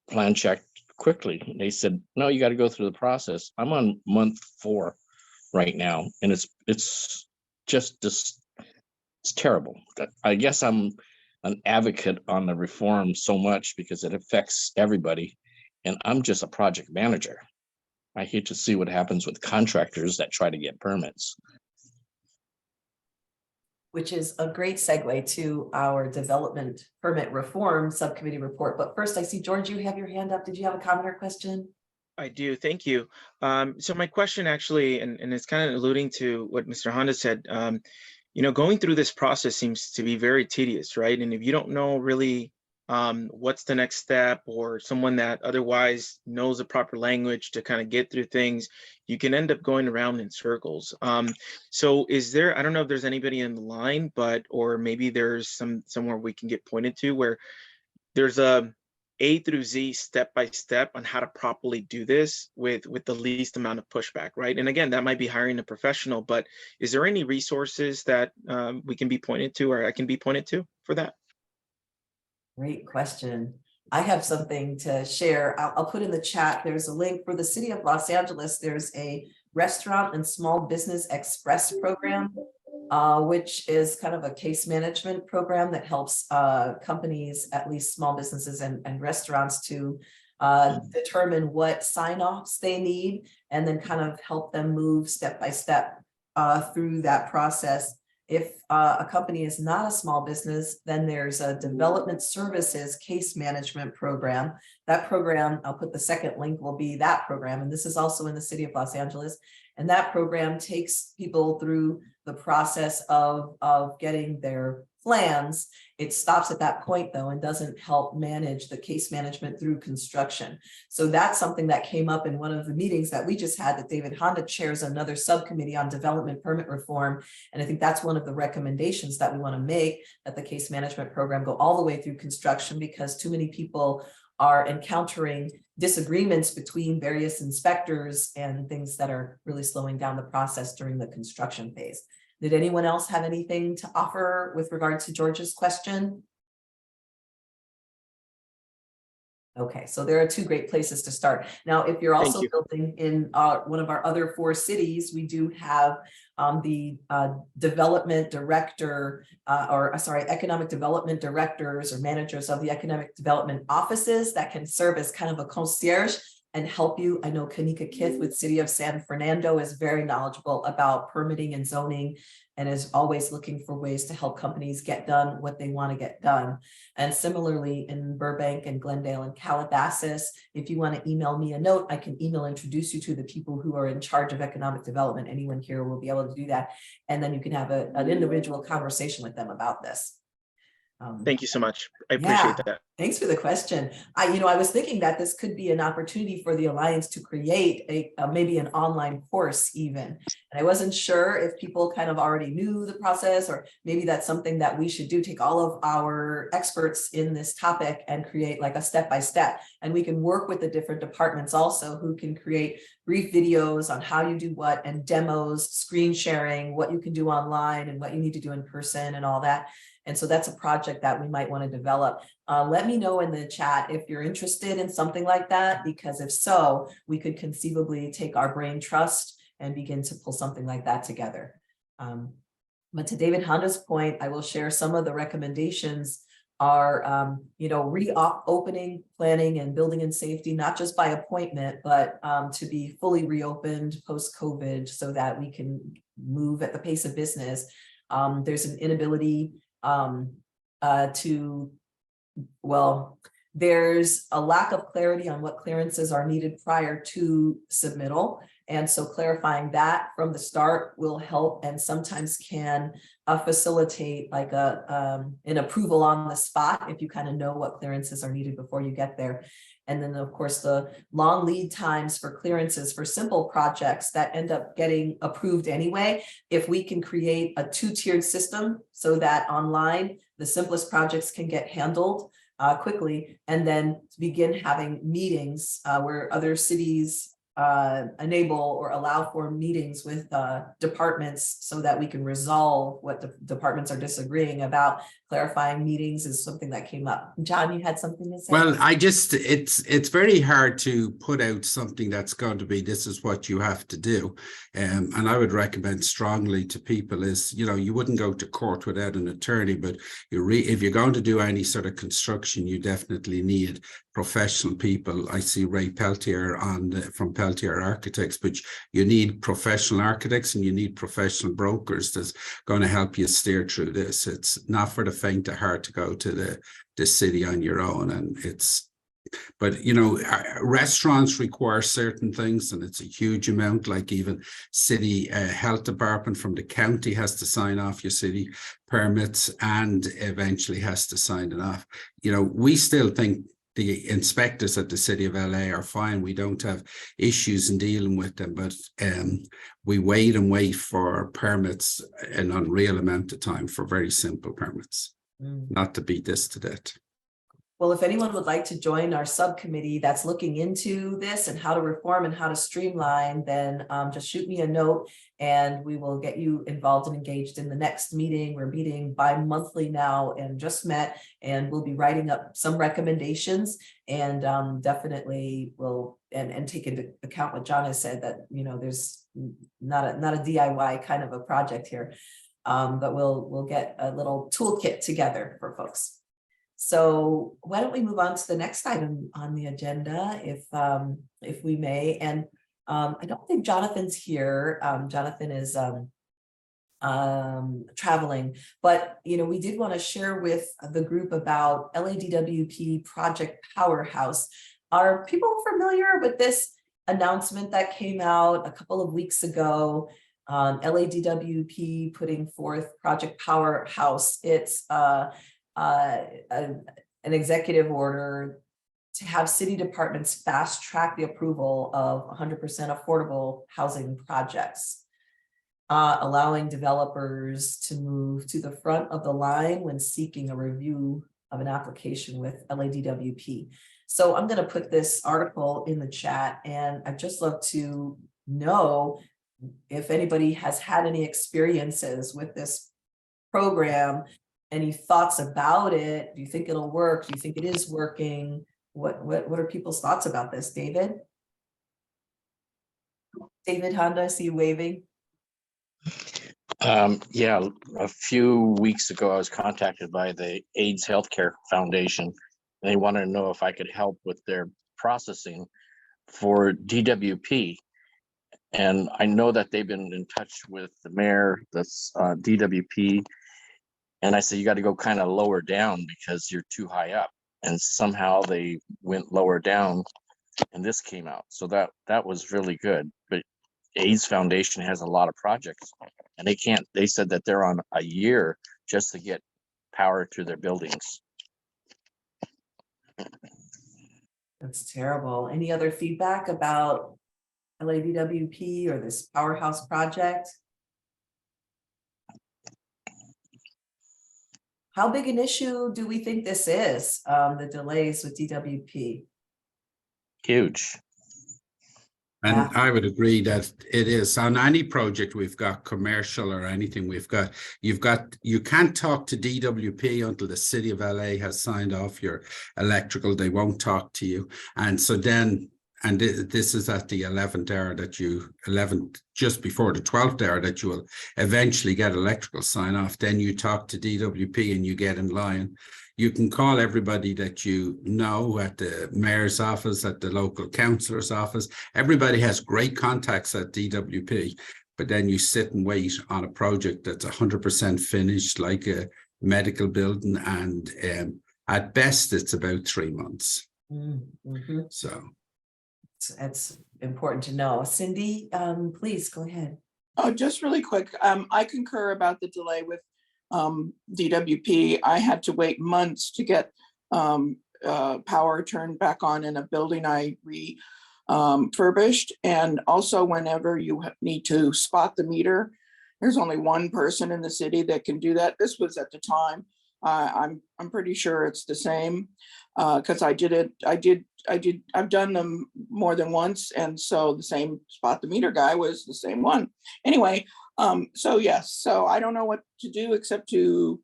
plan checked quickly. And they said, no, you got to go through the process. I'm on month 4 right now, and it's terrible. I guess I'm an advocate on the reform so much because it affects everybody, and I'm just a project manager. I hate to see what happens with contractors that try to get permits. Which is a great segue to our development permit reform subcommittee report. But first, I see, George, you have your hand up. Did you have a comment or question? I do. Thank you. So my question actually, and it's kind of alluding to what Mr. Honda said, going through this process seems to be very tedious, right? And if you don't know really what's the next step, or someone that otherwise knows the proper language to kind of get through things, you can end up going around in circles. So is there, I don't know if there's anybody in the line, or maybe there's somewhere we can get pointed to where there's a through Z step by step on how to properly do this with the least amount of pushback, right? And again, that might be hiring a professional, but is there any resources that we can be pointed to, or I can be pointed to for that? Great question. I have something to share. I'll put in the chat. There's a link for the city of Los Angeles. There's a Restaurant and Small Business Express program, which is kind of a case management program that helps companies, at least small businesses and restaurants, to determine what sign-offs they need and then kind of help them move step by step through that process. If a company is not a small business, then there's a development services case management program. That program, I'll put the second link, will be that program. And this is also in the city of Los Angeles. And that program takes people through the process of getting their plans. It stops at that point though, and doesn't help manage the case management through construction. So that's something that came up in one of the meetings that we just had, that David Honda chairs another subcommittee on development permit reform. And I think that's one of the recommendations that we want to make, that the case management program go all the way through construction, because too many people are encountering disagreements between various inspectors and things that are really slowing down the process during the construction phase. Did anyone else have anything to offer with regard to George's question? Okay, so there are two great places to start. Now, if you're also building in one of our other 4 cities, we do have the development director, economic development directors or managers of the economic development offices that can serve as kind of a concierge and help you. I know Kanika Kith with City of San Fernando is very knowledgeable about permitting and zoning, and is always looking for ways to help companies get done what they want to get done. And similarly in Burbank and Glendale and Calabasas, if you want to email me a note, I can introduce you to the people who are in charge of economic development. Anyone here will be able to do that. And then you can have an individual conversation with them about this. Thank you so much. I appreciate that. Thanks for the question. I was thinking that this could be an opportunity for the Alliance to create maybe an online course even. And I wasn't sure if people kind of already knew the process, or maybe that's something that we should do, take all of our experts in this topic and create like a step-by-step. And we can work with the different departments also, who can create brief videos on how you do what, and demos, screen sharing, what you can do online and what you need to do in person and all that. And so that's a project that we might want to develop. Let me know in the chat if you're interested in something like that, because if so, we could conceivably take our brain trust and begin to pull something like that together. But to David Honda's point, I will share some of the recommendations are, reopening, planning and building and safety, not just by appointment, but to be fully reopened post-COVID so that we can move at the pace of business. There's an inability there's a lack of clarity on what clearances are needed prior to submittal. And so clarifying that from the start will help, and sometimes can facilitate like an approval on the spot if you kind of know what clearances are needed before you get there. And then of course, the long lead times for clearances for simple projects that end up getting approved anyway. If we can create a 2-tiered system so that online, the simplest projects can get handled quickly, and then begin having meetings where other cities enable or allow for meetings with departments so that we can resolve what the departments are disagreeing about. Clarifying meetings is something that came up. John, you had something to say? Well, it's very hard to put out something that's going to be, this is what you have to do. And I would recommend strongly to people is, you wouldn't go to court without an attorney, but if you're going to do any sort of construction, you definitely need professional people. I see Ray Peltier from Peltier Architects, but you need professional architects and you need professional brokers that's going to help you steer through this. It's not for the faint of heart to go to the city on your own, and but restaurants require certain things, and it's a huge amount. Like even city health department from the county has to sign off your city permits and eventually has to sign it off. We still think the inspectors at the city of LA are fine. We don't have issues in dealing with them, but we wait for permits an unreal amount of time for very simple permits. Not to beat this to death. Well, if anyone would like to join our subcommittee that's looking into this and how to reform and how to streamline, then just shoot me a note and we will get you involved and engaged in the next meeting. We're meeting bi-monthly now and just met, and we'll be writing up some recommendations, and definitely will and take into account what John has said, that there's not a DIY kind of a project here, but we'll get a little toolkit together for folks. So why don't we move on to the next item on the agenda, if we may. And I don't think Jonathan's here. Jonathan is traveling, but we did want to share with the group about LADWP Project Powerhouse. Are people familiar with this announcement that came out a couple of weeks ago? LADWP putting forth Project Powerhouse. It's an executive order to have city departments fast track the approval of 100% affordable housing projects, allowing developers to move to the front of the line when seeking a review of an application with LADWP. So I'm going to put this article in the chat, and I'd just love to know if anybody has had any experiences with this program. Any thoughts about it? Do you think it'll work? Do you think it is working? What are people's thoughts about this, David? David Honda, I see you waving. Yeah, a few weeks ago, I was contacted by the AIDS Healthcare Foundation. They wanted to know if I could help with their processing for DWP. And I know that they've been in touch with the mayor, that's DWP. And I said, you got to go kind of lower down because you're too high up. And somehow they went lower down and this came out. So that was really good. But AIDS Foundation has a lot of projects and they said that they're on a year just to get power to their buildings. That's terrible. Any other feedback about LADWP or this Powerhouse project? How big an issue do we think this is, the delays with DWP? Huge. And I would agree that it is on any project we've got, commercial or anything we've got, you can't talk to DWP until the city of LA has signed off your electrical. They won't talk to you. And so then, and this is at the 11th hour just before the 12th hour that you will eventually get electrical sign off. Then you talk to DWP and you get in line. You can call everybody that you know at the mayor's office, at the local councillor's office. Everybody has great contacts at DWP, but then you sit and wait on a project that's 100% finished, like a medical building, and at best it's about 3 months. Mm-hmm. So it's important to know. Cindy, please go ahead. Oh, just really quick. I concur about the delay with DWP. I had to wait months to get power turned back on in a building I refurbished. And also whenever you need to spot the meter, there's only one person in the city that can do that. This was at the time. I'm pretty sure it's the same because I've done them more than once. And so the same spot the meter guy was the same one. Anyway, so yes, so I don't know what to do except we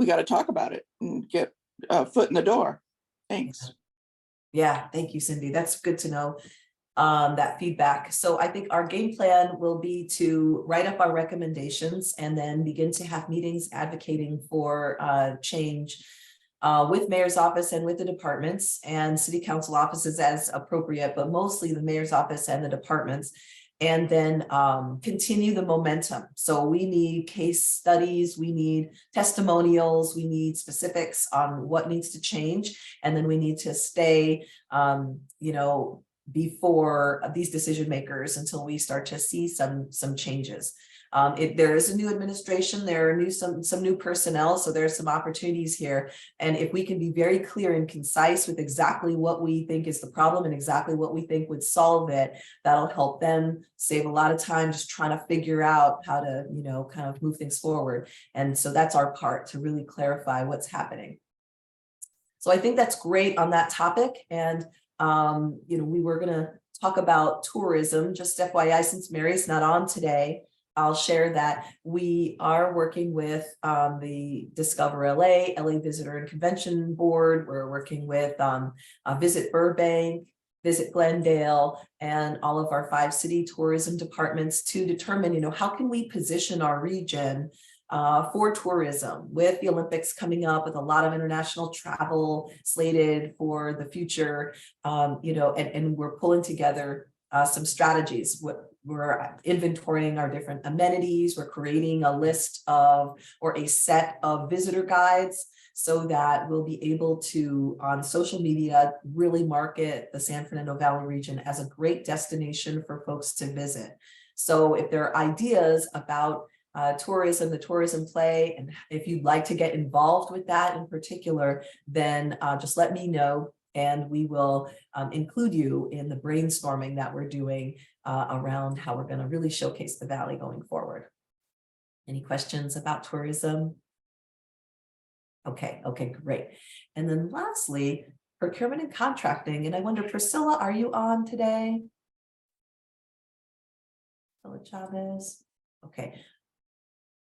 got to talk about it and get a foot in the door. Thanks. Yeah, thank you, Cindy. That's good to know that feedback. So I think our game plan will be to write up our recommendations and then begin to have meetings advocating for change with mayor's office and with the departments and city council offices as appropriate, but mostly the mayor's office and the departments. And then continue the momentum. So we need case studies, we need testimonials, we need specifics on what needs to change. And then we need to stay, before these decision makers until we start to see some changes. There is a new administration, there are some new personnel, so there's some opportunities here. And if we can be very clear and concise with exactly what we think is the problem and exactly what we think would solve it, that'll help them save a lot of time just trying to figure out how to, kind of move things forward. And so that's our part, to really clarify what's happening. So I think that's great on that topic. And, we were going to talk about tourism, just FYI, since Mary's not on today. I'll share that we are working with the Discover LA Visitor and Convention Board. We're working with Visit Burbank, Visit Glendale, and all of our 5 city tourism departments to determine, how can we position our region for tourism with the Olympics coming up, with a lot of international travel slated for the future, and we're pulling together some strategies. We're inventorying our different amenities. We're creating a list of, or a set of visitor guides, so that we'll be able to, on social media, really market the San Fernando Valley region as a great destination for folks to visit. So if there are ideas about tourism, the tourism play, and if you'd like to get involved with that in particular, then just let me know, and we will include you in the brainstorming that we're doing around how we're going to really showcase the Valley going forward. Any questions about tourism? Okay, great. And then lastly, procurement and contracting. And I wonder, Priscilla, are you on today? Priscilla Chavez. Okay.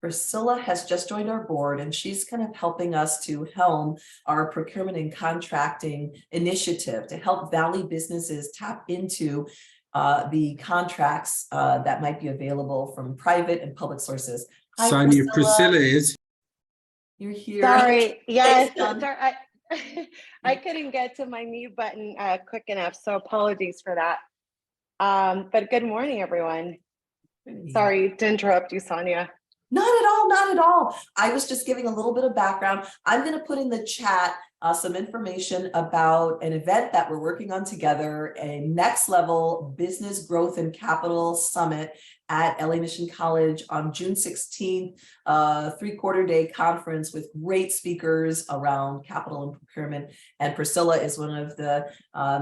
Priscilla has just joined our board, and she's kind of helping us to helm our procurement and contracting initiative to help Valley businesses tap into the contracts that might be available from private and public sources. Hi, Sonia, Priscilla is. You're here. Sorry, yes, Thanks, sorry, I couldn't get to my mute button quick enough, so apologies for that. But good morning, everyone. Sorry to interrupt you, Sonia. Not at all, not at all. I was just giving a little bit of background. I'm going to put in the chat some information about an event that we're working on together, a next level business growth and capital summit at LA Mission College on June 16th, 3/4 day conference with great speakers around capital and procurement. And Priscilla is one of the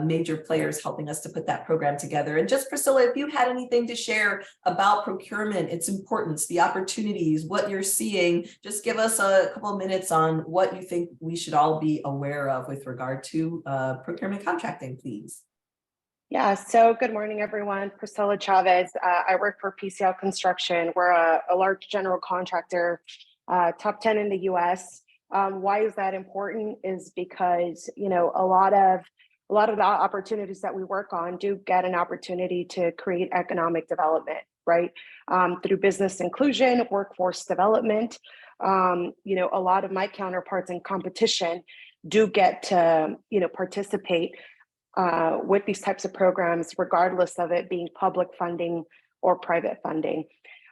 major players helping us to put that program together. And just, Priscilla, if you had anything to share about procurement, its importance, the opportunities, what you're seeing, just give us a couple of minutes on what you think we should all be aware of with regard to procurement contracting, please. Yeah, so good morning, everyone. Priscilla Chavez. I work for PCL Construction. We're a large general contractor, top 10 in the US. Why is that important? Is because, a lot of the opportunities that we work on do get an opportunity to create economic development, right? Through business inclusion, workforce development. A lot of my counterparts in competition do get to, participate with these types of programs, regardless of it being public funding or private funding.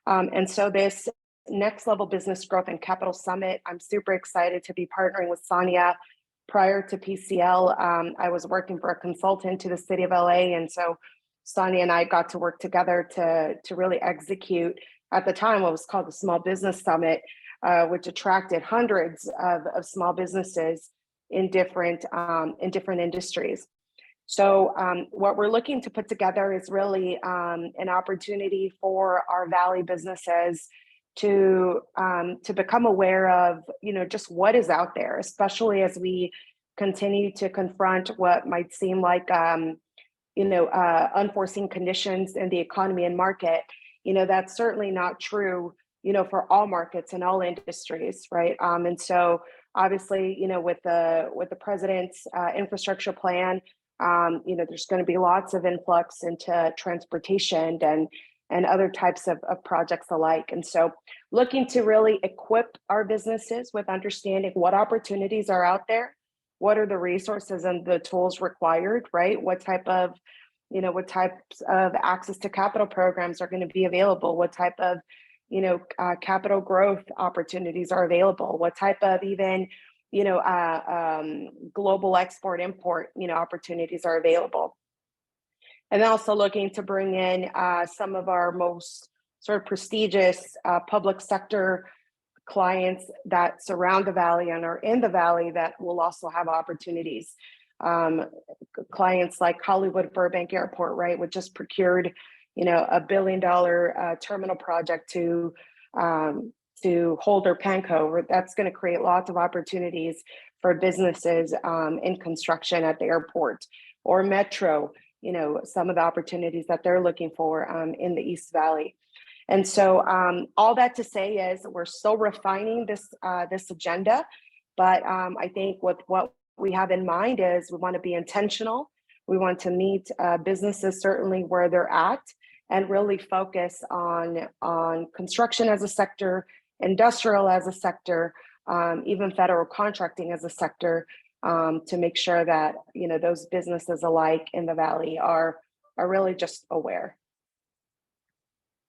And so this next level business growth and capital summit, I'm super excited to be partnering with Sonia. Prior to PCL, I was working for a consultant to the city of LA. And so Sonia and I got to work together to really execute, at the time, what was called the Small Business Summit, which attracted hundreds of small businesses in different industries. So what we're looking to put together is really an opportunity for our Valley businesses to become aware of, just what is out there, especially as we continue to confront what might seem like, unforeseen conditions in the economy and market. That's certainly not true, for all markets and all industries, right? And so obviously, with the president's infrastructure plan, there's going to be lots of influx into transportation and other types of projects alike. And so looking to really equip our businesses with understanding what opportunities are out there, what are the resources and the tools required, right? What types of access to capital programs are going to be available? What type of, capital growth opportunities are available? What type of even global export import, opportunities are available. And also looking to bring in some of our most sort of prestigious public sector clients that surround the Valley and are in the Valley that will also have opportunities. Clients like Hollywood Burbank Airport, right, which just procured, $1 billion terminal project to to Holder Pankow. That's going to create lots of opportunities for businesses in construction at the airport, or Metro, you know, some of the opportunities that they're looking for in the East Valley. And so all that to say is we're still refining this agenda, but I think what we have in mind is we want to be intentional. We want to meet businesses certainly where they're at and really focus on construction as a sector, industrial as a sector, even federal contracting as a sector, to make sure that, you know, those businesses alike in the Valley are really just aware.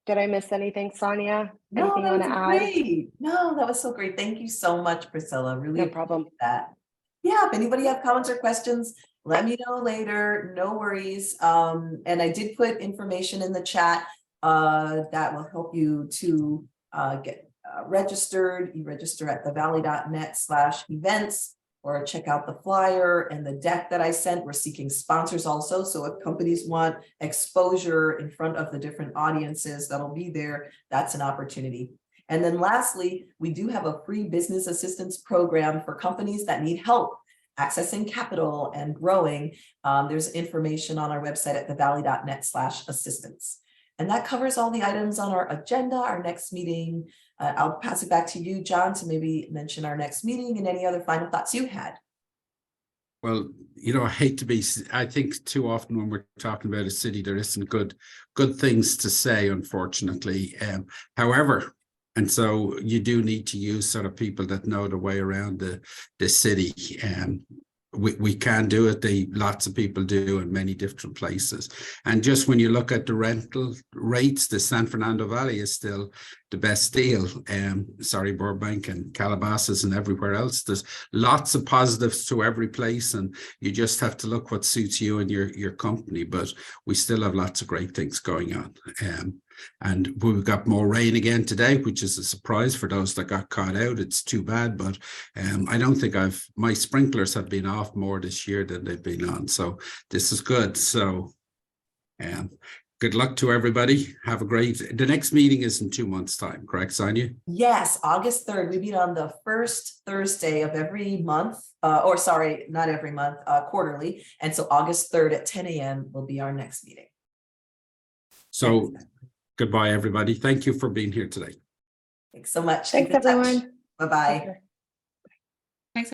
Did I miss anything, Sonia? No, Anything you that want was to add? great. No, that was so great. Thank you so much, Priscilla. Really No problem. appreciate that. Yeah, if anybody have comments or questions, let me know later. No worries. And I did put information in the chat that will help you to get registered. You register at thevalley.net/events, or check out the flyer and the deck that I sent. We're seeking sponsors also. So if companies want exposure in front of the different audiences that'll be there, that's an opportunity. And then lastly, we do have a free business assistance program for companies that need help accessing capital and growing. There's information on our website at thevalley.net/assistance. And that covers all the items on our agenda, our next meeting. I'll pass it back to you, John, to maybe mention our next meeting and any other final thoughts you had. Well, you know, I hate to be, I think too often when we're talking about a city, there isn't good things to say, unfortunately. However, and so you do need to use sort of people that know the way around the city. We can do it. Lots of people do in many different places. And just when you look at the rental rates, the San Fernando Valley is still the best deal. Sorry, Burbank and Calabasas and everywhere else. There's lots of positives to every place, and you just have to look what suits you and your company. But we still have lots of great things going on. And we've got more rain again today, which is a surprise for those that got caught out. It's too bad, but I don't think my sprinklers have been off more this year than they've been on. So this is good. So good luck to everybody. Have a the next meeting is in 2 months' time, correct, Sonia? Yes, August 3rd. We meet on the first Thursday of every month, or sorry, not every month, quarterly. And so August 3rd at 10 a.m. will be our next meeting. So goodbye, everybody. Thank you for being here today. Thanks so much. Thanks, everyone. Bye-bye.